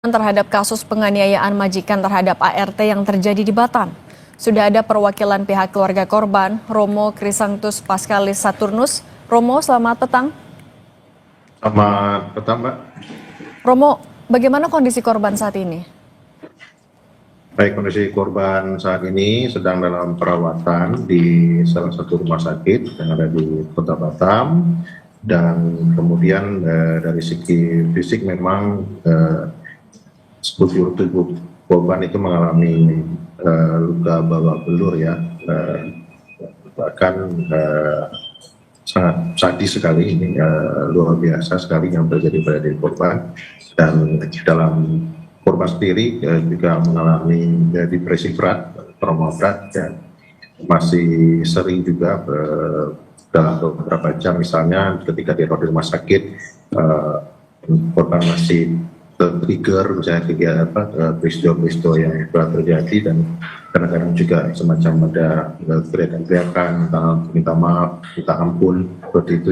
Terhadap kasus penganiayaan majikan terhadap ART yang terjadi di Batam. Sudah ada perwakilan pihak keluarga korban, Romo Krisantus Paskalis Saturnus. Romo, selamat petang. Selamat petang, Mbak. Romo, bagaimana kondisi korban saat ini? Baik, kondisi korban saat ini sedang dalam perawatan di salah satu rumah sakit yang ada di Kota Batam. Dan kemudian dari segi fisik memang seluruh tubuh korban itu mengalami luka babak belur ya, bahkan sangat sadis sekali ini, luar biasa sekali yang terjadi pada diri korban. Dan dalam korban sendiri juga mengalami depresi berat, trauma berat, dan masih sering juga dalam beberapa jam misalnya ketika dirawat di rumah sakit, korban masih trigger misalnya peristiwa-peristiwa yang telah terjadi, dan kadang-kadang juga semacam ada teriakan-teriakan minta maaf, minta ampun, seperti itu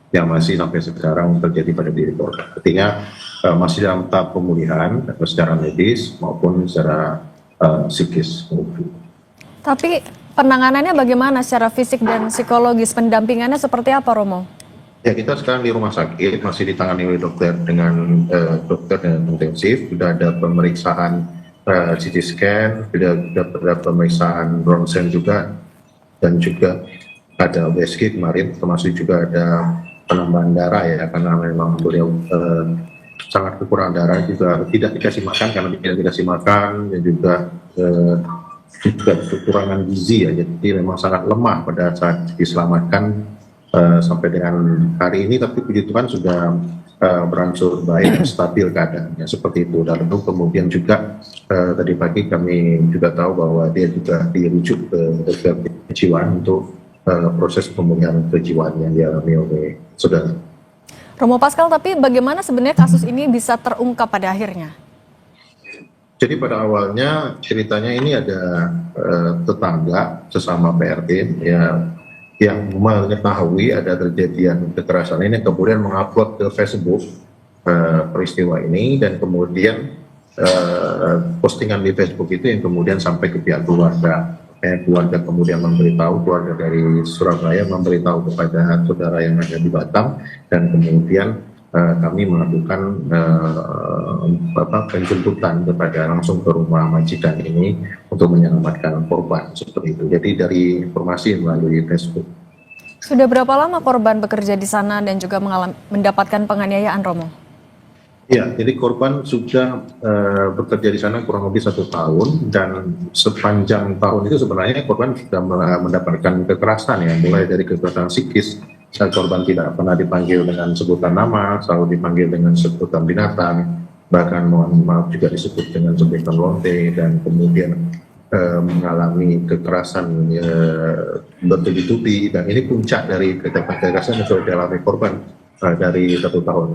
yang masih sampai sekarang terjadi pada diri korban. Artinya masih dalam tahap pemulihan secara medis maupun secara psikis. Tapi penanganannya bagaimana secara fisik dan psikologis, pendampingannya seperti apa, Romo? Ya, kita sekarang di rumah sakit masih ditangani oleh dokter dengan intensif. Sudah ada pemeriksaan CT scan, sudah ada pemeriksaan ronsen juga, dan juga ada USG kemarin, termasuk juga ada penambahan darah ya, karena memang beliau sangat kekurangan darah, juga tidak dikasih makan karena tidak dikasih makan, dan juga kekurangan gizi ya, jadi memang sangat lemah pada saat diselamatkan. Sampai dengan hari ini, tapi puji Tuhan sudah berangsur baik dan stabil keadaannya, seperti itu. Dan lalu kemudian juga tadi pagi kami juga tahu bahwa dia juga dirujuk ke dokter kejiwaan untuk proses pemulihan kejiwaan yang dialami oleh saudara. Romo Paskal, tapi bagaimana sebenarnya kasus ini bisa terungkap pada akhirnya? Jadi pada awalnya ceritanya ini ada tetangga sesama PRT ya, yang mengetahui ada terjadian kekerasan ini, kemudian mengupload ke Facebook peristiwa ini, dan kemudian postingan di Facebook itu yang kemudian sampai ke pihak keluarga. Keluarga kemudian memberitahu, keluarga dari Surabaya memberitahu kepada saudara yang ada di Batam, dan kemudian kami melakukan penjemputan kepada langsung ke rumah majikan ini untuk menyelamatkan korban, seperti itu. Jadi dari informasi melalui Facebook. Sudah berapa lama korban bekerja di sana dan juga mendapatkan penganiayaan, Romo? Ya, jadi korban sudah bekerja di sana kurang lebih 1 tahun, dan sepanjang tahun itu sebenarnya korban sudah mendapatkan kekerasan ya, mulai dari kekerasan psikis. Korban tidak pernah dipanggil dengan sebutan nama, selalu dipanggil dengan sebutan binatang, bahkan mohon maaf juga disebut dengan sebutan lonte, dan kemudian mengalami kekerasan bertubi-tubi, dan ini puncak dari kekerasan yang sudah dialami korban dari 1 tahun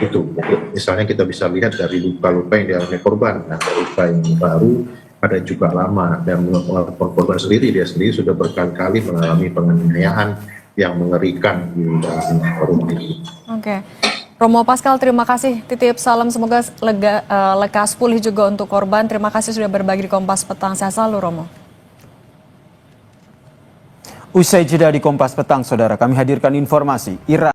itu. Misalnya kita bisa lihat dari luka-luka yang dialami korban, ada luka yang baru, ada juga lama, dan korban sendiri, dia sendiri sudah berkali-kali mengalami penganiayaan yang mengerikan di dalam rumah ini. Oke. Romo Paskal, terima kasih. Titip salam, semoga lekas pulih juga untuk korban. Terima kasih sudah berbagi di Kompas Petang. Sehat selalu, Romo. Usai jeda di Kompas Petang, saudara, kami hadirkan informasi